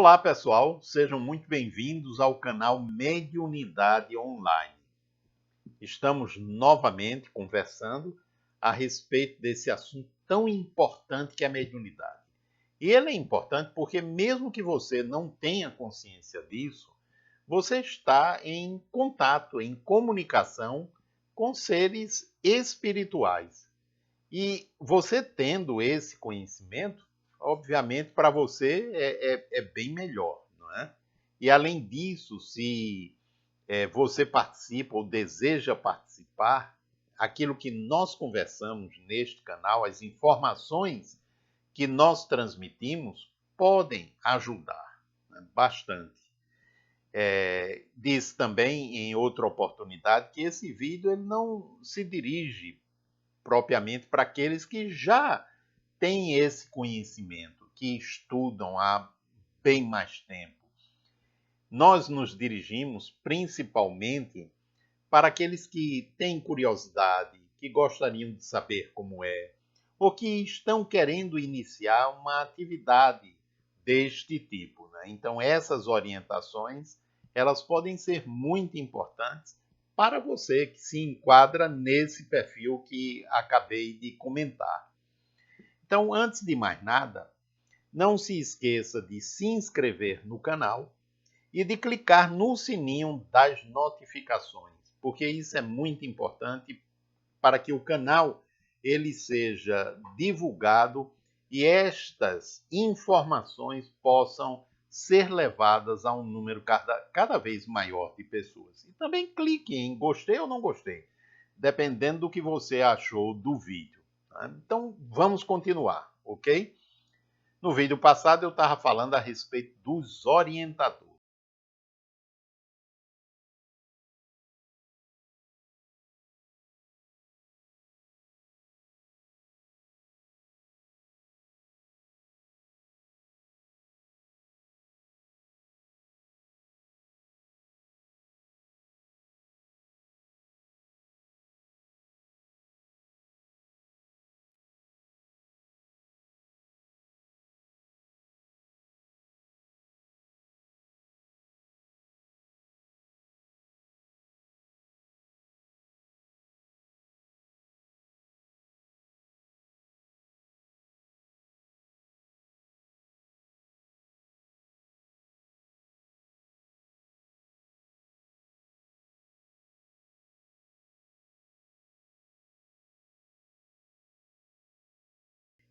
Olá, pessoal, sejam muito bem-vindos ao canal Mediunidade Online. Estamos novamente conversando a respeito desse assunto tão importante que é a mediunidade. E ele é importante porque, mesmo que você não tenha consciência disso, você está em contato, em comunicação com seres espirituais. E você tendo esse conhecimento, obviamente para você é bem melhor, não é? E além disso, se você participa ou deseja participar, aquilo que nós conversamos neste canal, as informações que nós transmitimos, podem ajudar, né, bastante. Disse também em outra oportunidade que esse vídeo ele não se dirige propriamente para aqueles que já têm esse conhecimento, que estudam há bem mais tempo. Nós nos dirigimos principalmente para aqueles que têm curiosidade, que gostariam de saber como é, ou que estão querendo iniciar uma atividade deste tipo, né? Então, essas orientações, elas podem ser muito importantes para você que se enquadra nesse perfil que acabei de comentar. Então, antes de mais nada, não se esqueça de se inscrever no canal e de clicar no sininho das notificações, porque isso é muito importante para que o canal ele seja divulgado e estas informações possam ser levadas a um número cada vez maior de pessoas. E também clique em gostei ou não gostei, dependendo do que você achou do vídeo. Tá? Então, vamos continuar, ok? No vídeo passado eu estava falando a respeito dos orientadores.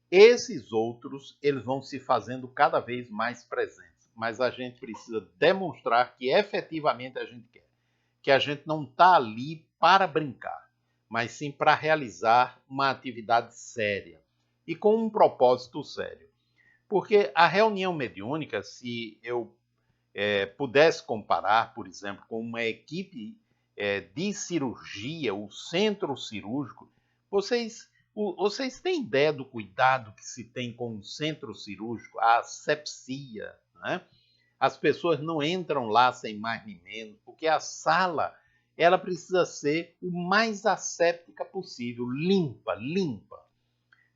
Esses outros, eles vão se fazendo cada vez mais presentes, mas a gente precisa demonstrar que efetivamente a gente quer, que a gente não está ali para brincar, mas sim para realizar uma atividade séria e com um propósito sério. Porque a reunião mediúnica, se eu pudesse comparar, por exemplo, com uma equipe de cirurgia, o centro cirúrgico, vocês têm ideia do cuidado que se tem com o centro cirúrgico, a asepsia, né? As pessoas não entram lá sem mais nem menos, porque a sala ela precisa ser o mais asséptica possível, limpa,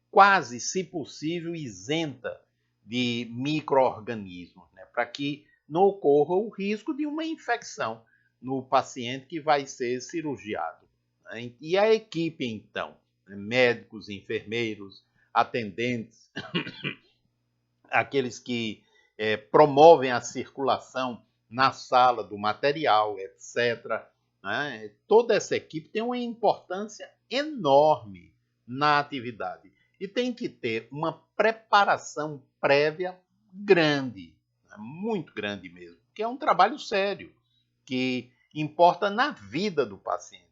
quase, se possível, isenta de micro-organismos, né? Para que não ocorra o risco de uma infecção no paciente que vai ser cirurgiado, né? E a equipe, então, né? Médicos, enfermeiros, atendentes, aqueles que promovem a circulação na sala do material, etc. Né? Toda essa equipe tem uma importância enorme na atividade e tem que ter uma preparação prévia grande, né? Muito grande mesmo, que é um trabalho sério, que importa na vida do paciente.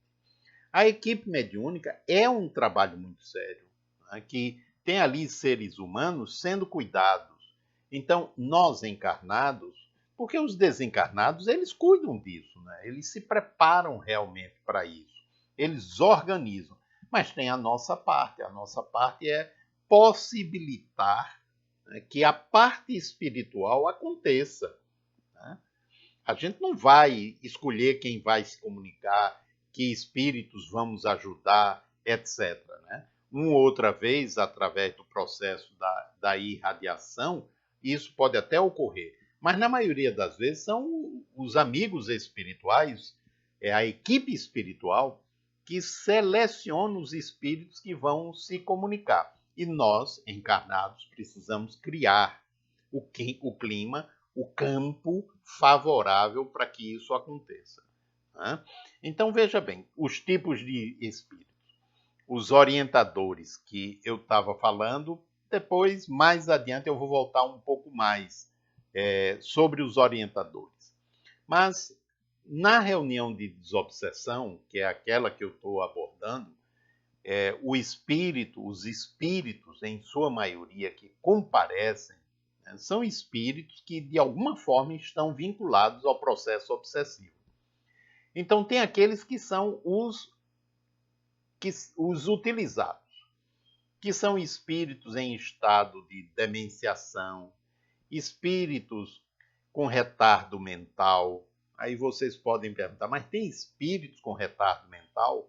A equipe mediúnica é um trabalho muito sério, né? Que tem ali seres humanos sendo cuidados. Então, nós encarnados, porque os desencarnados, eles cuidam disso, né? Eles se preparam realmente para isso. Eles organizam. Mas tem a nossa parte. A nossa parte é possibilitar, né, que a parte espiritual aconteça, né? A gente não vai escolher quem vai se comunicar, que espíritos vamos ajudar, etc. Né? Uma outra vez, através do processo da irradiação, isso pode até ocorrer, Mas na maioria das vezes são os amigos espirituais, é a equipe espiritual que seleciona os espíritos que vão se comunicar. E nós, encarnados, precisamos criar o clima, o campo favorável para que isso aconteça. Né? Então veja bem, os tipos de espíritos. Os orientadores que eu estava falando, depois, mais adiante, eu vou voltar um pouco mais sobre os orientadores. Mas na reunião de desobsessão, que é aquela que eu estou abordando, os espíritos, em sua maioria, que comparecem, né, são espíritos que, de alguma forma, estão vinculados ao processo obsessivo. Então, tem aqueles que são os utilizados, que são espíritos em estado de demenciação, espíritos com retardo mental. Aí vocês podem perguntar, mas tem espíritos com retardo mental?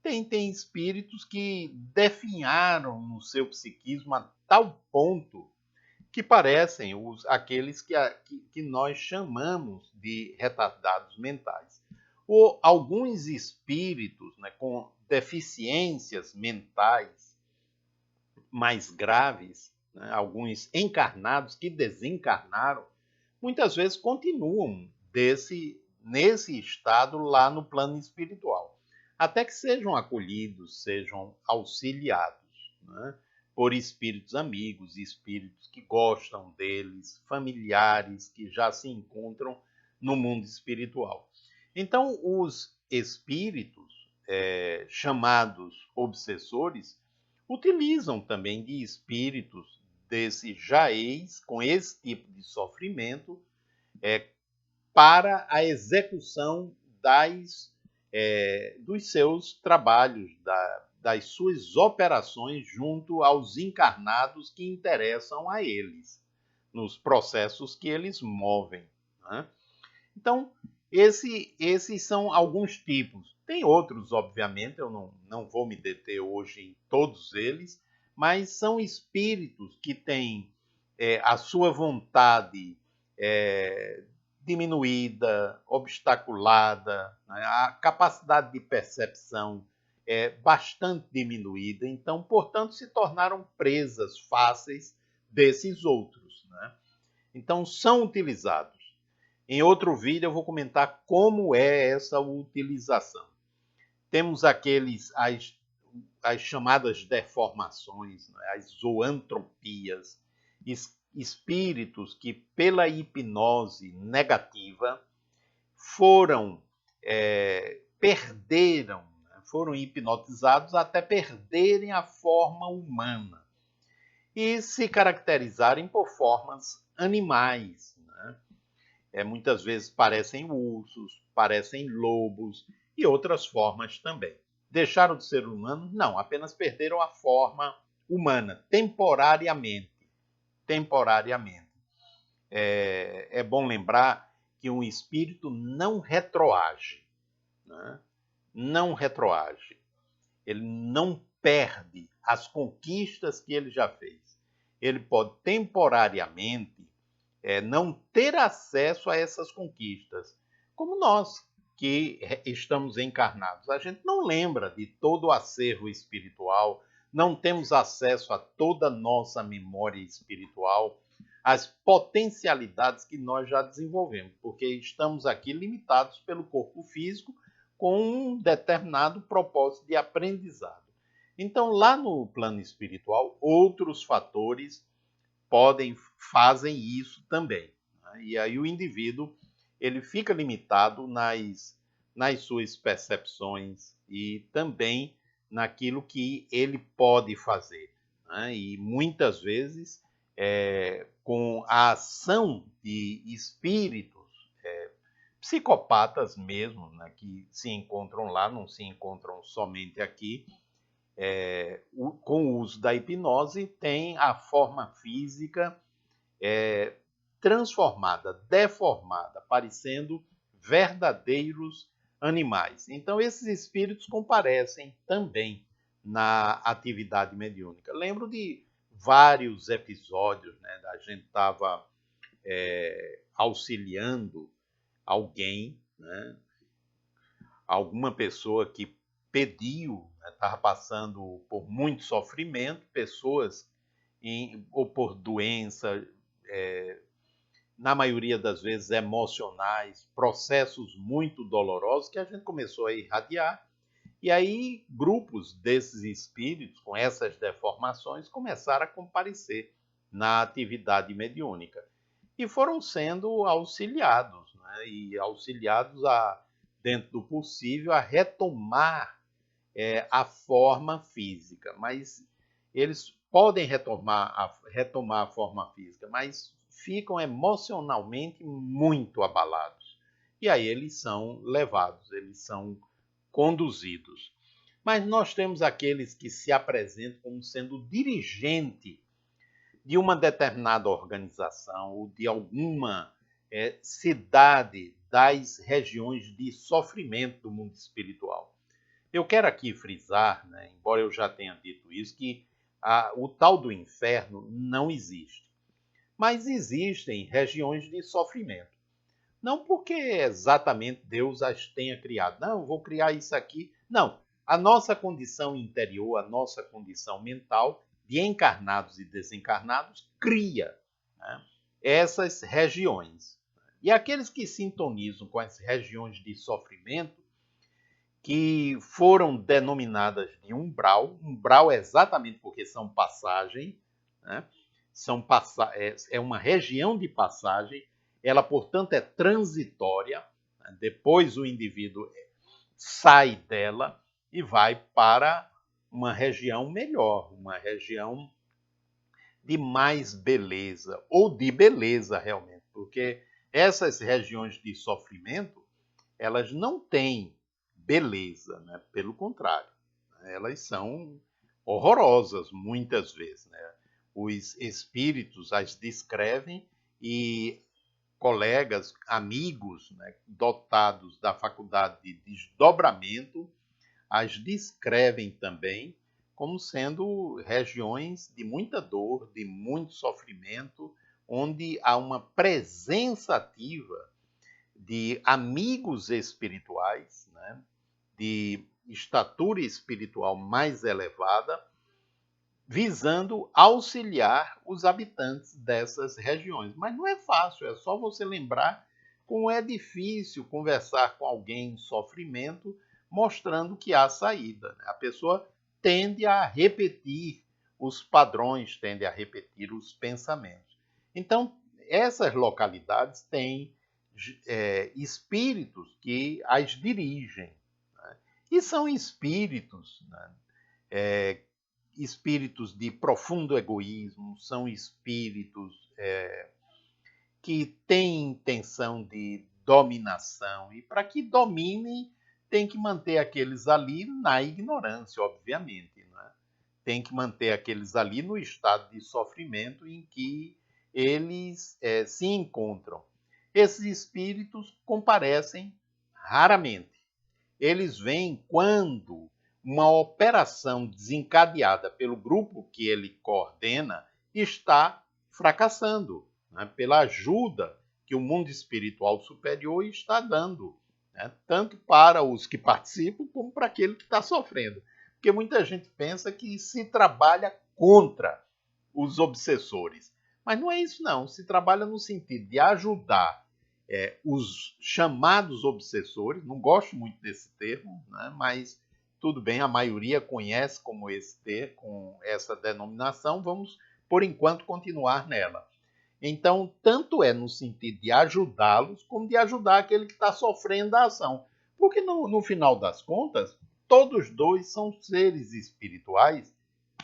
Tem espíritos que definharam no seu psiquismo a tal ponto que parecem aqueles que nós chamamos de retardados mentais. Ou alguns espíritos, né, com deficiências mentais mais graves, né, alguns encarnados que desencarnaram, muitas vezes continuam nesse estado lá no plano espiritual, até que sejam acolhidos, sejam auxiliados, né, por espíritos amigos, espíritos que gostam deles, familiares que já se encontram no mundo espiritual. Então, os espíritos chamados obsessores utilizam também de espíritos desse jaez, com esse tipo de sofrimento, para a execução dos seus trabalhos, das suas operações junto aos encarnados que interessam a eles, nos processos que eles movem. Né? Então, esses são alguns tipos. Tem outros, obviamente, eu não vou me deter hoje em todos eles, mas são espíritos que têm a sua vontade diminuída, obstaculada, né? A capacidade de percepção é bastante diminuída, então, portanto, se tornaram presas fáceis desses outros. Né? Então, são utilizados. Em outro vídeo eu vou comentar como é essa utilização. Temos as chamadas deformações, né? As zoantropias, espíritos que pela hipnose negativa perderam, né? Foram hipnotizados até perderem a forma humana e se caracterizarem por formas animais. Muitas vezes parecem ursos, parecem lobos e outras formas também. Deixaram de ser humanos? Não, apenas perderam a forma humana, temporariamente. Temporariamente. É bom lembrar que um espírito não retroage. Né? Não retroage. Ele não perde as conquistas que ele já fez. Ele pode temporariamente não ter acesso a essas conquistas. Como nós que estamos encarnados, a gente não lembra de todo o acervo espiritual, não temos acesso a toda a nossa memória espiritual, as potencialidades que nós já desenvolvemos, porque estamos aqui limitados pelo corpo físico com um determinado propósito de aprendizado. Então, lá no plano espiritual, outros fatores fazem isso também. Né? E aí o indivíduo ele fica limitado nas suas percepções e também naquilo que ele pode fazer. Né? E muitas vezes, com a ação de espíritos psicopatas mesmo, né, que se encontram lá, não se encontram somente aqui, com o uso da hipnose, tem a forma física transformada, deformada, parecendo verdadeiros animais. Então, esses espíritos comparecem também na atividade mediúnica. Lembro de vários episódios, né? A gente estava auxiliando alguém, né? Alguma pessoa que pediu, estava passando por muito sofrimento, pessoas ou por doença, na maioria das vezes emocionais, processos muito dolorosos que a gente começou a irradiar. E aí grupos desses espíritos com essas deformações começaram a comparecer na atividade mediúnica e foram sendo auxiliados, né? E auxiliados dentro do possível, a retomar a forma física. Mas eles podem retomar a forma física, mas ficam emocionalmente muito abalados. E aí eles são levados, eles são conduzidos. Mas nós temos aqueles que se apresentam como sendo dirigente de uma determinada organização ou de alguma cidade das regiões de sofrimento do mundo espiritual. Eu quero aqui frisar, né, embora eu já tenha dito isso, que o tal do inferno não existe. Mas existem regiões de sofrimento. Não porque exatamente Deus as tenha criado. Não, vou criar isso aqui. Não. A nossa condição interior, a nossa condição mental, de encarnados e desencarnados, cria, né, essas regiões. E aqueles que sintonizam com as regiões de sofrimento, que foram denominadas de umbral exatamente porque são passagem, né? É uma região de passagem, ela, portanto, é transitória, né? Depois o indivíduo sai dela e vai para uma região melhor, uma região de mais beleza, ou de beleza realmente, porque essas regiões de sofrimento, elas não têm beleza, né? Pelo contrário, elas são horrorosas muitas vezes, né? Os espíritos as descrevem e colegas, amigos, né, dotados da faculdade de desdobramento, as descrevem também como sendo regiões de muita dor, de muito sofrimento, onde há uma presença ativa de amigos espirituais, né, de estatura espiritual mais elevada, visando auxiliar os habitantes dessas regiões. Mas não é fácil, é só você lembrar como é difícil conversar com alguém em sofrimento, mostrando que há saída. A pessoa tende a repetir os padrões, tende a repetir os pensamentos. Então, essas localidades têm espíritos que as dirigem. Né? E são espíritos, né, espíritos de profundo egoísmo, são espíritos que têm intenção de dominação, e para que dominem, tem que manter aqueles ali na ignorância, obviamente. Né? Tem que manter aqueles ali no estado de sofrimento em que eles se encontram. Esses espíritos comparecem raramente. Eles vêm quando uma operação desencadeada pelo grupo que ele coordena está fracassando, né, pela ajuda que o mundo espiritual superior está dando, né, tanto para os que participam como para aquele que está sofrendo. Porque muita gente pensa que se trabalha contra os obsessores. Mas não é isso, não. Se trabalha no sentido de ajudar os chamados obsessores. Não gosto muito desse termo, né? Mas tudo bem, a maioria conhece como esse termo, com essa denominação. Vamos, por enquanto, continuar nela. Então, tanto é no sentido de ajudá-los, como de ajudar aquele que está sofrendo a ação. Porque, no final das contas, todos dois são seres espirituais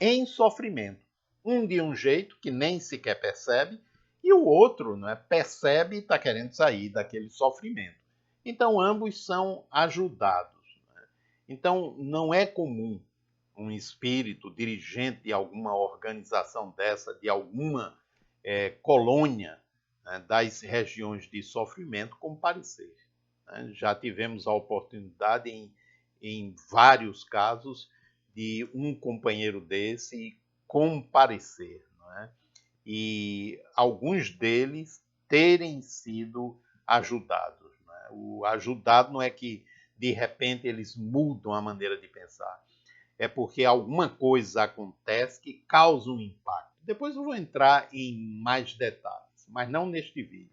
em sofrimento. Um de um jeito que nem sequer percebe, e o outro, né, percebe e está querendo sair daquele sofrimento. Então, ambos são ajudados. Né? Então, não é comum um espírito dirigente de alguma organização dessa, de alguma colônia, né, das regiões de sofrimento, comparecer. Né? Já tivemos a oportunidade, em vários casos, de um companheiro desse comparecer. Não é? E alguns deles terem sido ajudados, né? O ajudado não é que de repente eles mudam a maneira de pensar, é porque alguma coisa acontece que causa um impacto. Depois eu vou entrar em mais detalhes, mas não neste vídeo.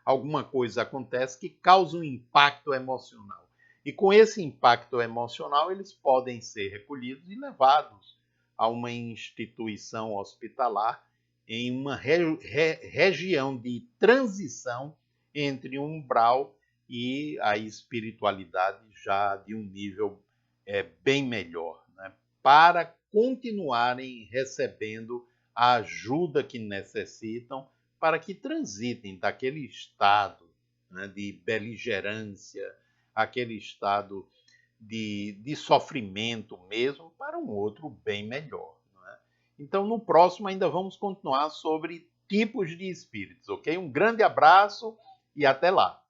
Alguma coisa acontece que causa um impacto emocional. E com esse impacto emocional, eles podem ser recolhidos e levados a uma instituição hospitalar em uma região de transição entre o umbral e a espiritualidade já de um nível bem melhor, né? Para continuarem recebendo a ajuda que necessitam para que transitem daquele estado, né, de beligerância, aquele estado de sofrimento mesmo, para um outro bem melhor. Não é? Então, no próximo, ainda vamos continuar sobre tipos de espíritos, ok? Um grande abraço e até lá!